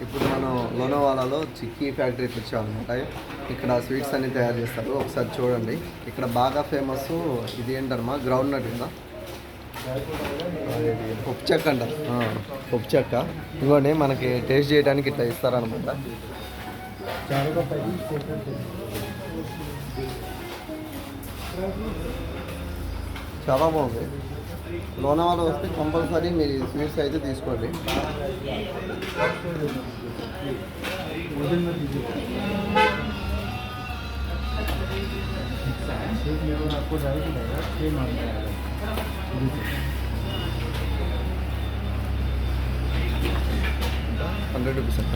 ఇప్పుడు మనం లోనావాలాలో చిక్కీ ఫ్యాక్టరీకి వచ్చామన్నమాట. ఇక్కడ స్వీట్స్ అన్ని తయారు చేస్తారు. ఒకసారి చూడండి. ఇక్కడ బాగా ఫేమస్ ఇది ఏంటమ్మా, గ్రౌండ్ నట్ ఉందా, పప్పు చెక్క అంట. పప్పు చెక్క ఇంకోండి మనకి టేస్ట్ చేయడానికి ఇట్లా ఇస్తారనమాట. చాలా బాగుంది. లోనావాలా వస్తే కంపల్సరీ మీరు స్వీట్స్ అయితే తీసుకోండి. ₹100 అంట.